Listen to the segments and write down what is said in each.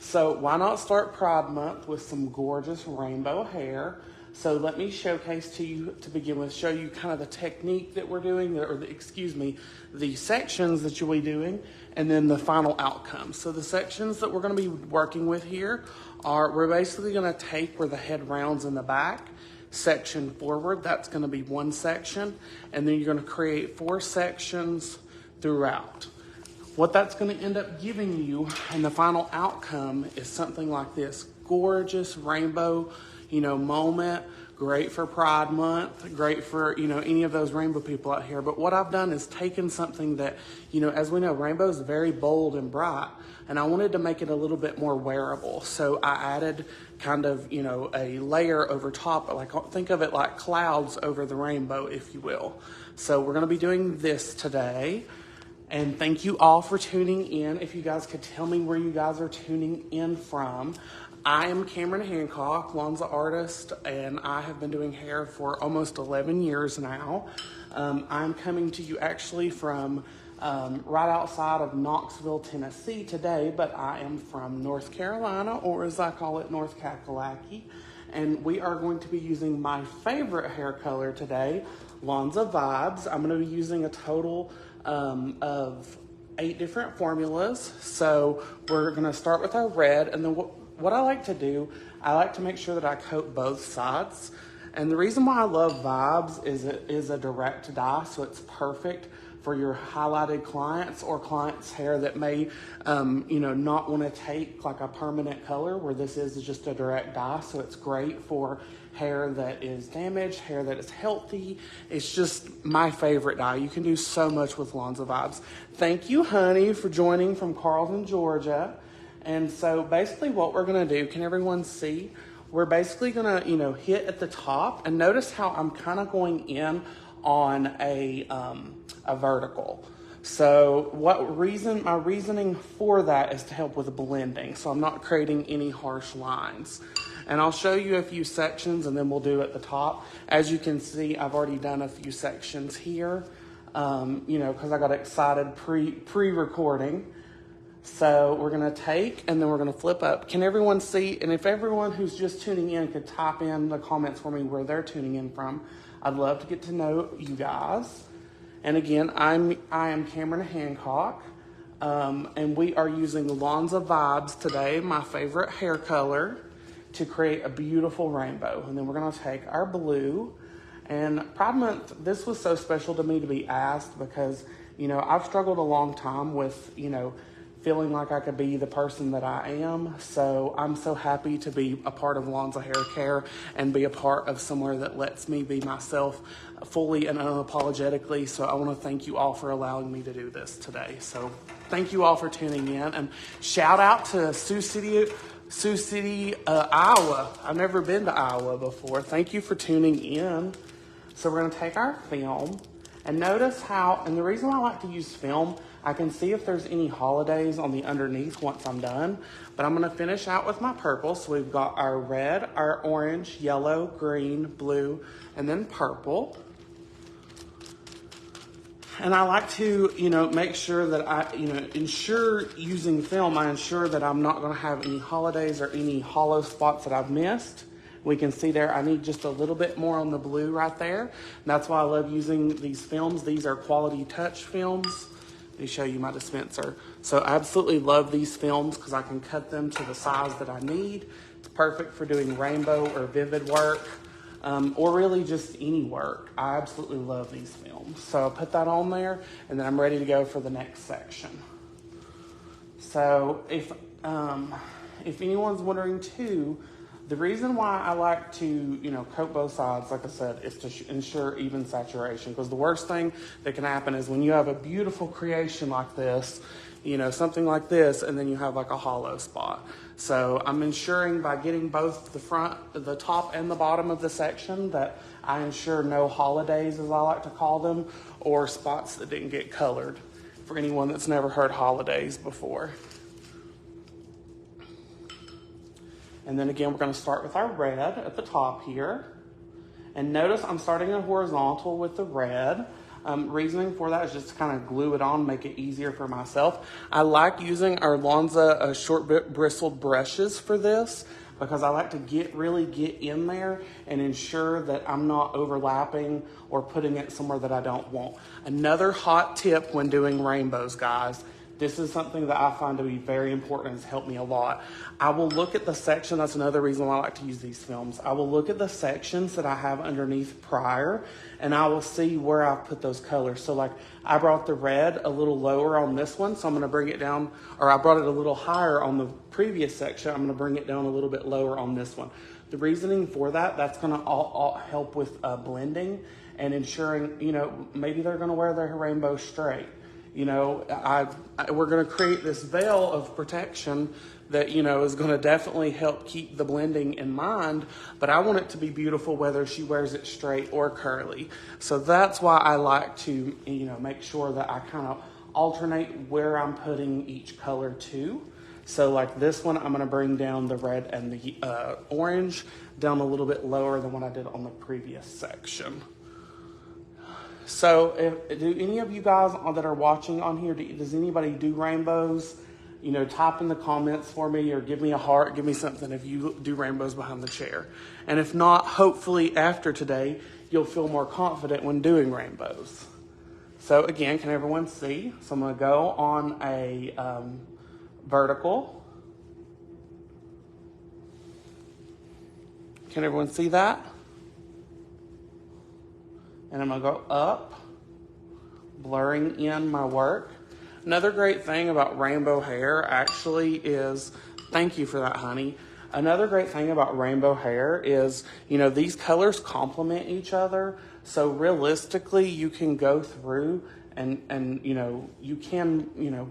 So why not start Pride Month with some gorgeous rainbow hair? So let me showcase to you, to begin with, show you kind of the technique that we're doing, the sections that you'll be doing, and then the final outcome. So the sections that we're going to be working with here are, we're basically going to take where the head rounds in the back, section forward, that's going to be one section, and then you're going to create 4 sections throughout. What that's going to end up giving you and the final outcome is something like this gorgeous rainbow, moment. Great for Pride Month, great for, any of those rainbow people out here. But what I've done is taken something that, as we know, rainbow is very bold and bright, and I wanted to make it a little bit more wearable. So I added kind of, a layer over top, like think of it like clouds over the rainbow, if you will. So we're going to be doing this today. And thank you all for tuning in. If you guys could tell me where you guys are tuning in from. I am Cameron Hancock, Lonza artist, and I have been doing hair for almost 11 years now. I'm coming to you actually from right outside of Knoxville, Tennessee today, but I am from North Carolina, or as I call it, North Kakalaki. And we are going to be using my favorite hair color today, Lonza Vibes. I'm going to be using a total of 8 different formulas. So we're going to start with our red, and then what I like to do, I like to make sure that I coat both sides. And the reason why I love Vibes is it is a direct dye, so it's perfect for your highlighted clients or clients' hair that may, not want to take like a permanent color, where this is just a direct dye. So it's great for hair that is damaged, hair that is healthy. It's just my favorite dye. You can do so much with Lonza Vibes. Thank you, honey, for joining from Carlton, Georgia. And so basically what we're going to do, can everyone see? We're basically going to, hit at the top, and notice how I'm kind of going in on a vertical. So my reasoning for that is to help with blending. So I'm not creating any harsh lines. And I'll show you a few sections, and then we'll do at the top. As you can see, I've already done a few sections here, because I got excited pre-recording. So we're going to take, and then we're going to flip up. Can everyone see? And if everyone who's just tuning in could type in the comments for me where they're tuning in from, I'd love to get to know you guys. And again, I am Cameron Hancock, and we are using Lonza Vibes today, my favorite hair color, to create a beautiful rainbow. And then we're going to take our blue. And Pride Month, this was so special to me to be asked because, I've struggled a long time with, feeling like I could be the person that I am. So I'm so happy to be a part of Lonza Hair Care and be a part of somewhere that lets me be myself fully and unapologetically. So I want to thank you all for allowing me to do this today. So thank you all for tuning in, and shout out to Sioux City, Iowa. I've never been to Iowa before. Thank you for tuning in. So we're going to take our film, and notice how, and the reason why I like to use film, I can see if there's any holidays on the underneath once I'm done, but I'm going to finish out with my purple. So we've got our red, our orange, yellow, green, blue, and then purple. And I like to, make sure that I, using film, I ensure that I'm not going to have any holidays or any hollow spots that I've missed. We can see there, I need just a little bit more on the blue right there. And that's why I love using these films. These are Quality Touch films. Let me show you my dispenser. So I absolutely love these films because I can cut them to the size that I need. It's perfect for doing rainbow or vivid work, or really just any work. I absolutely love these films. So I'll put that on there, and then I'm ready to go for the next section. So if anyone's wondering too, the reason why I like to, coat both sides, like I said, is to ensure even saturation. Because the worst thing that can happen is when you have a beautiful creation like this, something like this, and then you have like a hollow spot. So I'm ensuring by getting both the front, the top and the bottom of the section that I ensure no holidays, as I like to call them, or spots that didn't get colored, for anyone that's never heard holidays before. And then again, we're going to start with our red at the top here. And notice I'm starting in horizontal with the red. Reasoning for that is just to kind of glue it on, make it easier for myself. I like using our Lonza short bristled brushes for this because I like to really get in there and ensure that I'm not overlapping or putting it somewhere that I don't want. Another hot tip when doing rainbows, guys, this is something that I find to be very important and has helped me a lot. I will look at the section. That's another reason why I like to use these films. I will look at the sections that I have underneath prior, and I will see where I've put those colors. So like I brought the red a little lower on this one, so I'm gonna bring it down, or I brought it a little higher on the previous section. I'm gonna bring it down a little bit lower on this one. The reasoning for that, that's gonna all help with blending and ensuring, you know, maybe they're gonna wear their rainbow straight. You know, we're going to create this veil of protection that, you know, is going to definitely help keep the blending in mind, but I want it to be beautiful whether she wears it straight or curly. So that's why I like to, you know, make sure that I kind of alternate where I'm putting each color to. So like this one, I'm going to bring down the red and the orange down a little bit lower than what I did on the previous section. So do any of you guys that are watching on here, does anybody do rainbows? You know, type in the comments for me or give me a heart, give me something if you do rainbows behind the chair. And if not, hopefully after today, you'll feel more confident when doing rainbows. So again, can everyone see? So I'm going to go on a vertical. Can everyone see that? And I'm going to go up, blurring in my work. Another great thing about rainbow hair actually is, thank you for that, honey. Another great thing about rainbow hair is, you know, these colors complement each other. So realistically, you can go through and you know, you can, you know,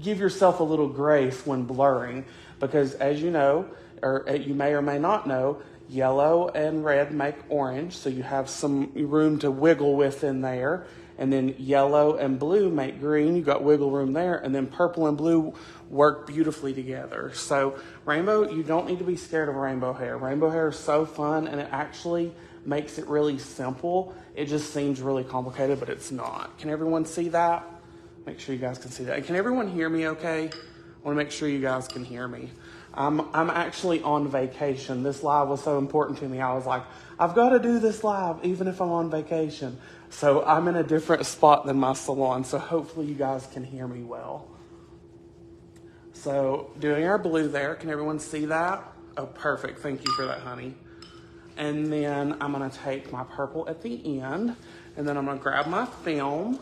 give yourself a little grace when blurring because as you know, or you may or may not know, yellow and red make orange, so you have some room to wiggle with in there. And then yellow and blue make green, you got wiggle room there. And then purple and blue work beautifully together. So rainbow, you don't need to be scared of rainbow hair. Rainbow hair is so fun and it actually makes it really simple. It just seems really complicated, but it's not. Can everyone see that? Make sure you guys can see that. And can everyone hear me okay? I want to make sure you guys can hear me. I'm actually on vacation. This live was so important to me. I was like, I've got to do this live even if I'm on vacation. So I'm in a different spot than my salon. So hopefully you guys can hear me well. So doing our blue there. Can everyone see that? Oh, perfect. Thank you for that, honey. And then I'm going to take my purple at the end. And then I'm going to grab my film.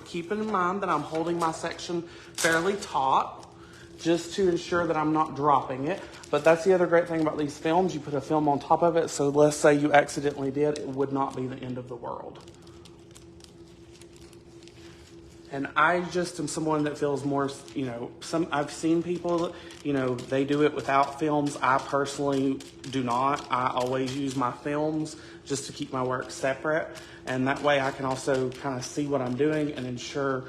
Keeping in mind that I'm holding my section fairly taut, just to ensure that I'm not dropping it. But that's the other great thing about these films. You put a film on top of it, so let's say you accidentally did, it would not be the end of the world. And I just am someone that feels more, you know, I've seen people, you know, they do it without films. I personally do not. I always use my films just to keep my work separate. And that way I can also kind of see what I'm doing and ensure,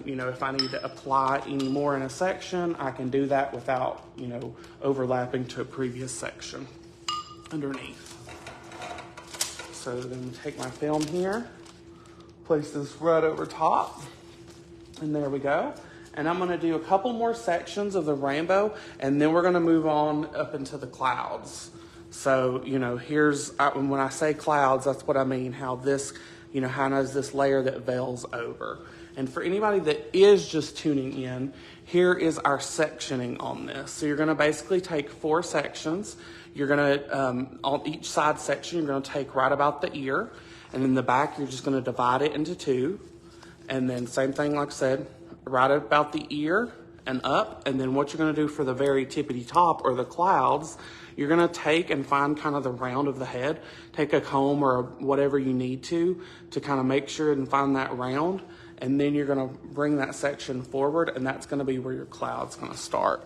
you know, if I need to apply any more in a section, I can do that without, you know, overlapping to a previous section underneath. So then take my film here, place this right over top. And there we go. And I'm going to do a couple more sections of the rainbow, and then we're going to move on up into the clouds. So, you know, when I say clouds, that's what I mean, how this, you know, how does this layer that veils over. And for anybody that is just tuning in, here is our sectioning on this. So you're going to basically take 4 sections. You're going to, on each side section, you're going to take right about the ear. And in the back, you're just going to divide it into 2. And then same thing, like I said, right about the ear and up. And then what you're going to do for the very tippity top or the clouds, you're going to take and find kind of the round of the head. Take a comb or whatever you need to kind of make sure and find that round. And then you're going to bring that section forward, and that's going to be where your cloud's going to start.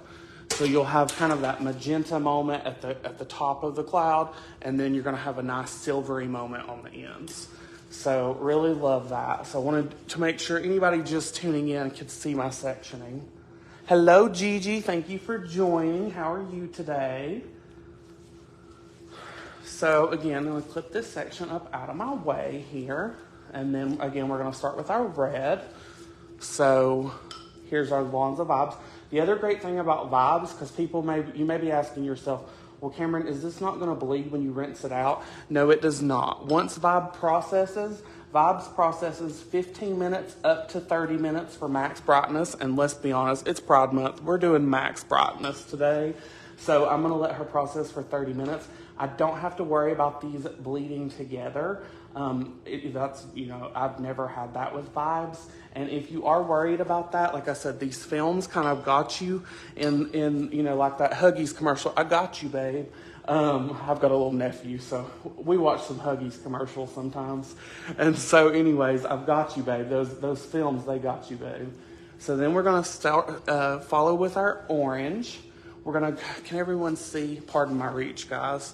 So you'll have kind of that magenta moment at the top of the cloud, and then you're going to have a nice silvery moment on the ends. So really love that. So I wanted to make sure anybody just tuning in could see my sectioning. Hello, Gigi. Thank you for joining. How are you today? So again, I'm going to clip this section up out of my way here. And then again, we're gonna start with our red. So here's our Lonza Vibes. The other great thing about Vibes, because you may be asking yourself, well, Cameron, is this not gonna bleed when you rinse it out? No, it does not. Once Vibes processes 15 minutes up to 30 minutes for max brightness. And let's be honest, it's Pride Month. We're doing max brightness today. So I'm gonna let her process for 30 minutes. I don't have to worry about these bleeding together. I've never had that with Vibes. And if you are worried about that, like I said, these films kind of got you in like that Huggies commercial. I got you, babe. I've got a little nephew, so we watch some Huggies commercials sometimes. And so anyways, I've got you, babe. Those films, they got you, babe. So then we're going to follow with our orange. Can everyone see? Pardon my reach, guys.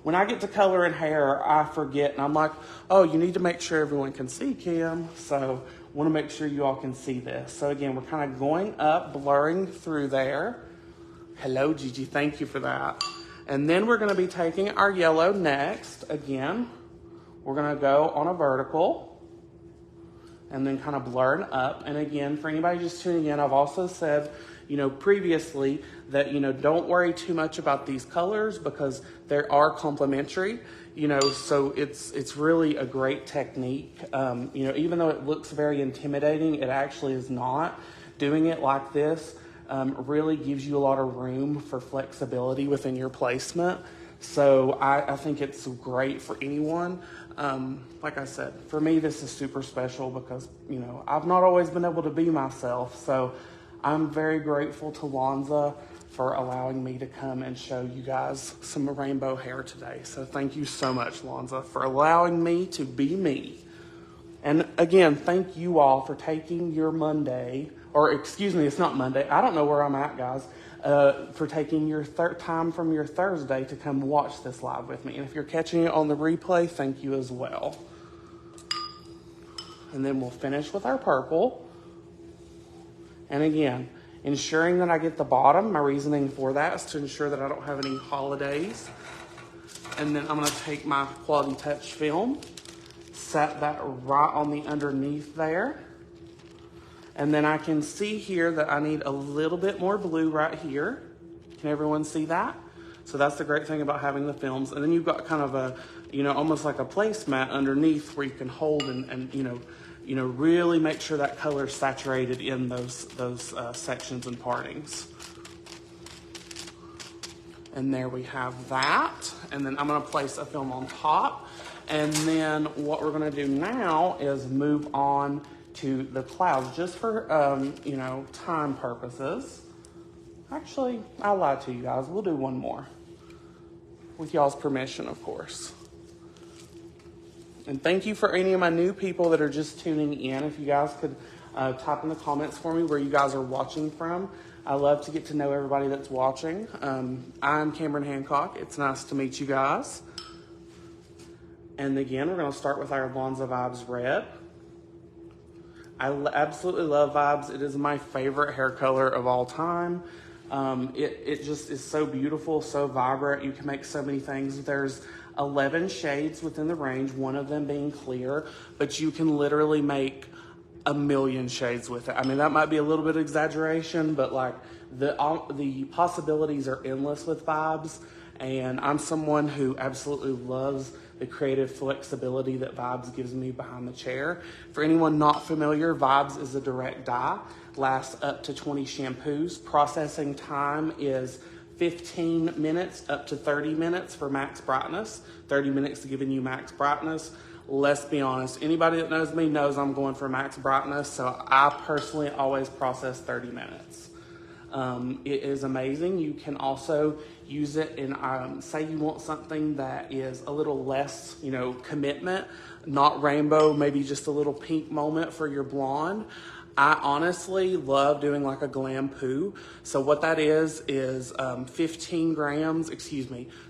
When I get to color in hair, I forget, and I'm like, oh, you need to make sure everyone can see, Kim. So I want to make sure you all can see this. So again, we're kind of going up, blurring through there. Hello, Gigi, thank you for that. And then we're going to be taking our yellow next. Again, we're going to go on a vertical and then kind of blurring up. And again, for anybody just tuning in, I've also said, previously that, don't worry too much about these colors because they are complementary, so it's really a great technique. Even though it looks very intimidating, it actually is not. Doing it like this really gives you a lot of room for flexibility within your placement. So I think it's great for anyone. Like I said, for me, this is super special because, I've not always been able to be myself. So I'm very grateful to Lonza for allowing me to come and show you guys some rainbow hair today. So thank you so much, Lonza, for allowing me to be me. And again, thank you all for taking your Monday, or excuse me, it's not Monday. I don't know where I'm at, guys. For taking your time from your Thursday to come watch this live with me. And if you're catching it on the replay, thank you as well. And then we'll finish with our purple. And again, ensuring that I get the bottom. My reasoning for that is to ensure that I don't have any holidays. And then I'm going to take my Quality Touch film, set that right on the underneath there. And then I can see here that I need a little bit more blue right here. Can everyone see that? So that's the great thing about having the films. And then you've got kind of a, almost like a placemat underneath where you can hold and really make sure that color is saturated in those sections and partings. And there we have that. And then I'm going to place a film on top. And then what we're going to do now is move on to the clouds, just for, time purposes. Actually, I lied to you guys. We'll do one more. With y'all's permission, of course. And thank you for any of my new people that are just tuning in. If you guys could type in the comments for me where you guys are watching from. I love to get to know everybody that's watching. I'm Cameron Hancock. It's nice to meet you guys. And again, we're going to start with our Lonza Vibes Red. I absolutely love Vibes. It is my favorite hair color of all time. It just is so beautiful, so vibrant. You can make so many things. There's 11 shades within the range, one of them being clear, but you can literally make a million shades with it. I mean, that might be a little bit of exaggeration, but like the possibilities are endless with Vibes. And I'm someone who absolutely loves the creative flexibility that Vibes gives me behind the chair. For anyone not familiar, Vibes is a direct dye, lasts up to 20 shampoos. Processing time is 15 minutes up to 30 minutes for max brightness. 30 minutes giving you max brightness. Let's be honest, anybody that knows me knows I'm going for max brightness, so I personally always process 30 minutes. It is amazing. You can also use it in, say you want something that is a little less, commitment, not rainbow, maybe just a little pink moment for your blonde. I honestly love doing like a glam poo. So what that is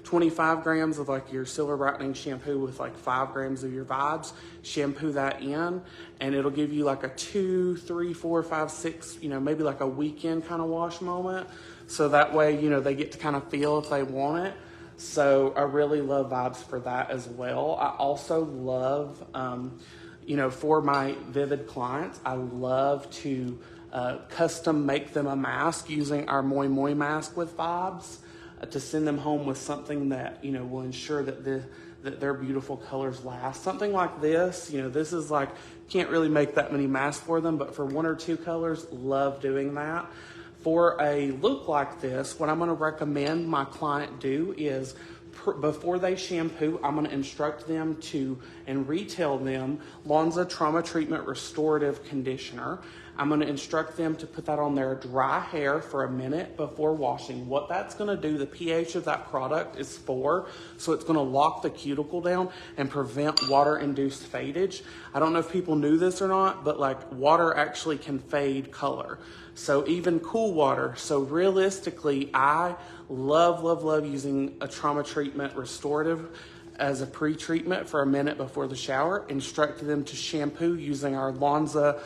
25 grams of like your silver brightening shampoo with like 5 grams of your Vibes. Shampoo that in, and it'll give you like a 2, 3, 4, 5, 6, maybe like a weekend kind of wash moment. So that way, they get to kind of feel if they want it. So I really love Vibes for that as well. I also love, for my Vivid clients, I love to custom make them a mask using our Moi Moi mask with Vibes to send them home with something that, will ensure that that their beautiful colors last. Something like this, this is like, can't really make that many masks for them, but for 1 or 2 colors, love doing that. For a look like this, what I'm going to recommend my client do is before they shampoo, I'm going to instruct them and retail them Lonza Trauma Treatment Restorative Conditioner. I'm going to instruct them to put that on their dry hair for a minute before washing. What that's going to do, the pH of that product is 4, so it's going to lock the cuticle down and prevent water-induced fadage. I don't know if people knew this or not, but like water actually can fade color. So even cool water. So realistically, I love using a trauma treatment restorative as a pre-treatment for a minute before the shower. Instruct them to shampoo using our Lonza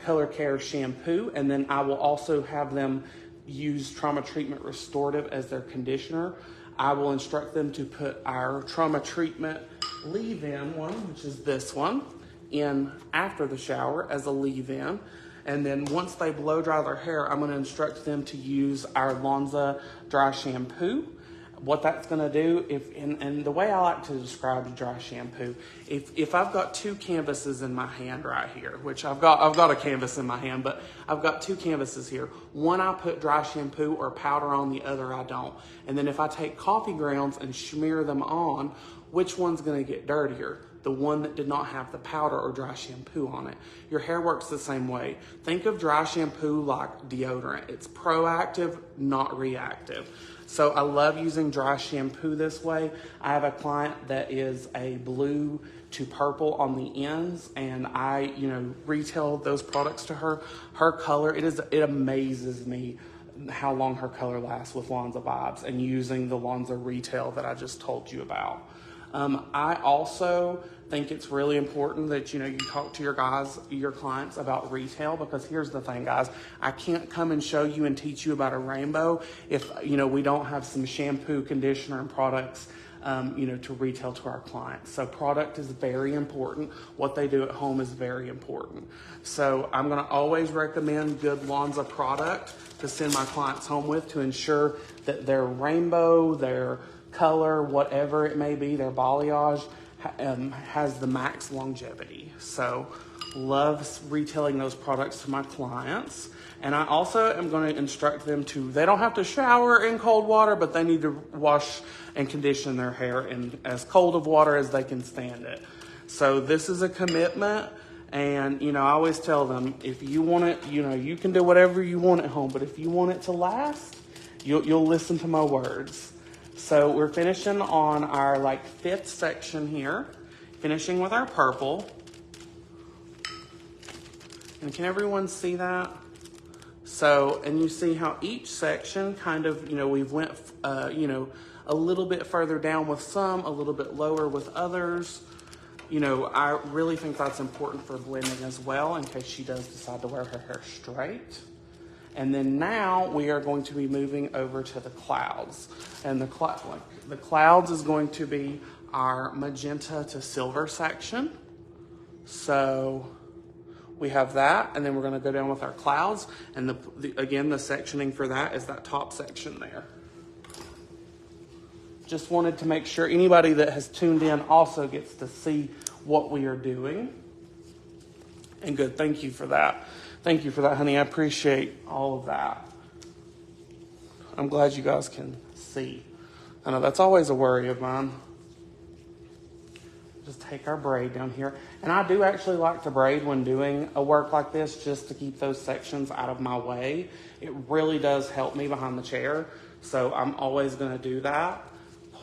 Color Care shampoo, and then I will also have them use trauma treatment restorative as their conditioner. I will instruct them to put our trauma treatment leave-in one, which is this one, in after the shower as a leave-in. And then once they blow dry their hair, I'm going to instruct them to use our Lonza dry shampoo. What that's going to do, and the way I like to describe the dry shampoo, if I've got 2 canvases in my hand right here, which I've got a canvas in my hand, but I've got 2 canvases here. One I put dry shampoo or powder on, the other I don't. And then if I take coffee grounds and smear them on, which one's going to get dirtier? The one that did not have the powder or dry shampoo on it. Your hair works the same way. Think of dry shampoo like deodorant. It's proactive, not reactive. So I love using dry shampoo this way. I have a client that is a blue to purple on the ends, and I, retail those products to her. Her color, it amazes me how long her color lasts with Lonza Vibes and using the Lonza retail that I just told you about. I also think it's really important that, you talk to your clients about retail, because here's the thing, guys. I can't come and show you and teach you about a rainbow if, we don't have some shampoo, conditioner, and products, to retail to our clients. So product is very important. What they do at home is very important. So I'm going to always recommend good Lonza product to send my clients home with to ensure that their rainbow, their color, whatever it may be, their balayage has the max longevity. So love retailing those products to my clients. And I also am going to instruct them they don't have to shower in cold water, but they need to wash and condition their hair in as cold of water as they can stand it. So this is a commitment. And, I always tell them, if you want it, you can do whatever you want at home, but if you want it to last, you'll listen to my words. So we're finishing on our 5th section here, finishing with our purple. And can everyone see that? So, and you see how each section kind of, we've went, a little bit further down with some, a little bit lower with others. I really think that's important for blending as well, in case she does decide to wear her hair straight. And then now we are going to be moving over to the clouds. And the clouds is going to be our magenta to silver section. So we have that, and then we're going to go down with our clouds. And again, the sectioning for that is that top section there. Just wanted to make sure anybody that has tuned in also gets to see what we are doing. And good, thank you for that. Thank you for that, honey. I appreciate all of that. I'm glad you guys can see. I know that's always a worry of mine. Just take our braid down here. And I do actually like to braid when doing a work like this, just to keep those sections out of my way. It really does help me behind the chair. So I'm always going to do that.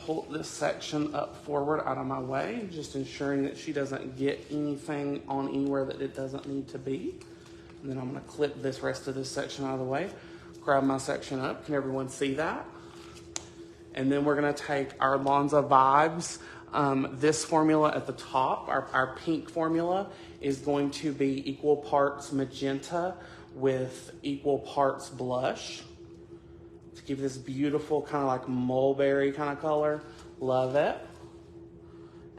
Pull this section up forward out of my way, just ensuring that she doesn't get anything on anywhere that it doesn't need to be. And then I'm going to clip this rest of this section out of the way. Grab my section up. Can everyone see that? And then we're going to take our Lonza Vibes. This formula at the top, our pink formula, is going to be equal parts magenta with equal parts blush. to give this beautiful kind of like mulberry kind of color. Love it.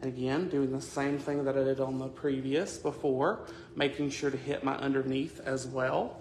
And again, doing the same thing that I did on the previous before, making sure to hit my underneath as well.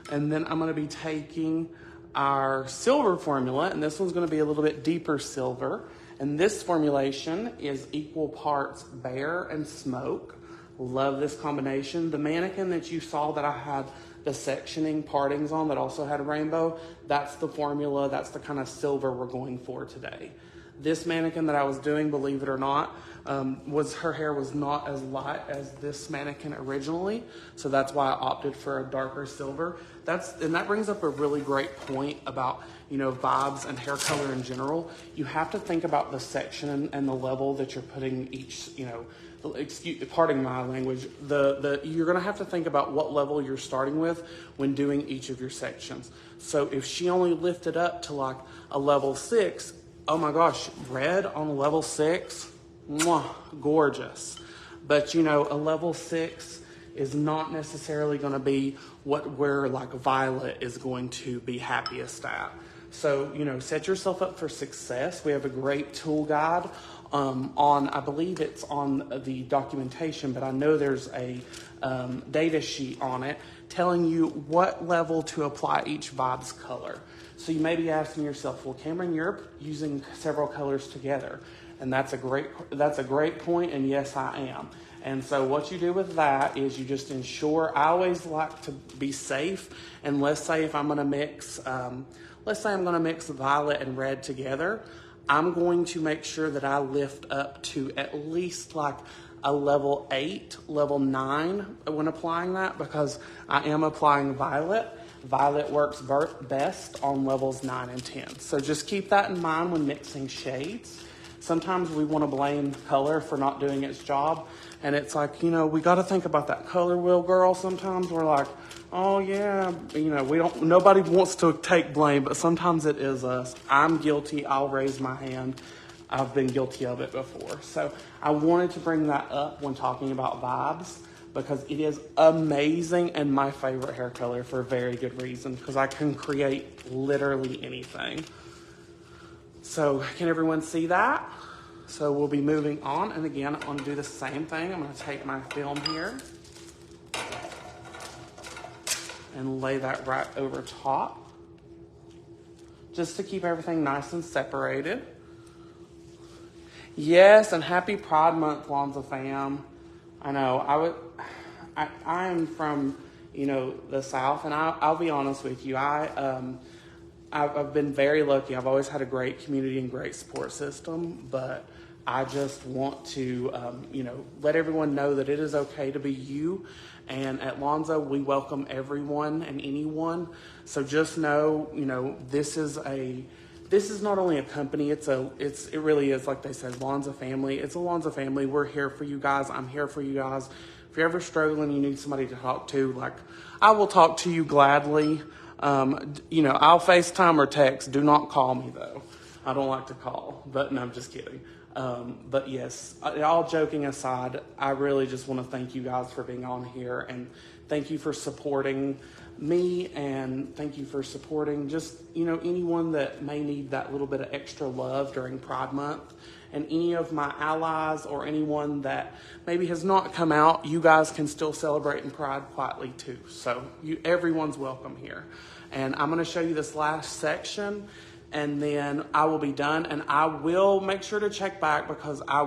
And then I'm going to be taking our silver formula, and this one's going to be a little bit deeper silver. And this formulation is equal parts Bear and Smoke. Love this combination. The mannequin that you saw that I had the sectioning partings on that also had a rainbow, that's the formula, that's the kind of silver we're going for today. This mannequin that I was doing, believe it or not, her hair was not as light as this mannequin originally, so that's why I opted for a darker silver. And that brings up a really great point about, you know, vibes and hair color in general. You have to think about the section and the level that you're putting each, you know, pardon my language, you're gonna have to think about what level you're starting with when doing each of your sections. So if she only lifted up to like a level 6, oh my gosh, red on a level 6, mwah, gorgeous. But you know, a level 6 is not necessarily gonna be where like violet is going to be happiest at. So, you know, set yourself up for success. We have a great tool guide I believe it's on the documentation, but I know there's a data sheet on it telling you what level to apply each Vibes color. So you may be asking yourself, well, Cameron, you're using several colors together. And that's a great point, and yes, I am. And so what you do with that is you just ensure, I always like to be safe, and let's say if I'm gonna mix, let's say I'm gonna mix violet and red together, I'm going to make sure that I lift up to at least like a level 8, level 9 when applying that, because I am applying violet. Violet works best on levels 9 and 10. So just keep that in mind when mixing shades. Sometimes we want to blame color for not doing its job. And it's like, you know, we got to think about that color wheel, girl. Sometimes we're like, oh yeah, you know, nobody wants to take blame, but sometimes it is us. I'm guilty. I'll raise my hand. I've been guilty of it before. So I wanted to bring that up when talking about Vibes, because it is amazing and my favorite hair color for a very good reason, because I can create literally anything. So can everyone see that? So we'll be moving on. And again, I'm going to do the same thing. I'm going to take my film here and lay that right over top, just to keep everything nice and separated. Yes, and happy Pride Month, Lonza fam. I know, I am from, you know, the South, and I'll be honest with you, I've been very lucky. I've always had a great community and great support system, but I just want to, you know, let everyone know that it is okay to be you. And at Lonza, we welcome everyone and anyone. So just know, you know, this is not only a company, it really is, like they said, Lonza family. It's a Lonza family. We're here for you guys. I'm here for you guys. If you're ever struggling, you need somebody to talk to, like, I will talk to you gladly. You know, I'll FaceTime or text. Do not call me though. I don't like to call, but no, I'm just kidding. But yes, all joking aside, I really just want to thank you guys for being on here, and thank you for supporting me, and thank you for supporting just, you know, anyone that may need that little bit of extra love during Pride Month. And any of my allies or anyone that maybe has not come out, you guys can still celebrate in Pride quietly too. So everyone's welcome here. And I'm going to show you this last section, and then I will be done. And I will make sure to check back, because I'll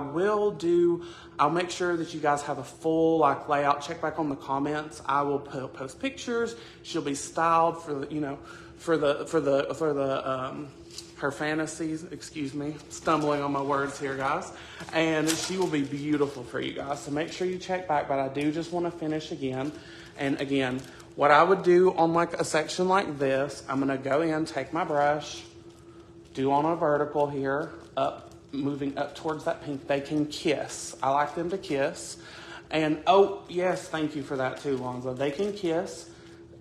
make sure that you guys have a full like layout. Check back on the comments. I will post pictures. She'll be styled for the, you know, for her fantasies, excuse me, stumbling on my words here, guys. And she will be beautiful for you guys. So make sure you check back, but I do just want to finish again. And again, what I would do on like a section like this, I'm going to go in, take my brush, do on a vertical here, up, moving up towards that pink. They can kiss. I like them to kiss. And oh, yes, thank you for that too, Lonza. They can kiss.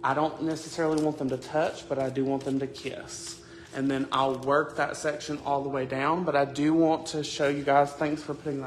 I don't necessarily want them to touch, but I do want them to kiss. And then I'll work that section all the way down, but I do want to show you guys, thanks for putting that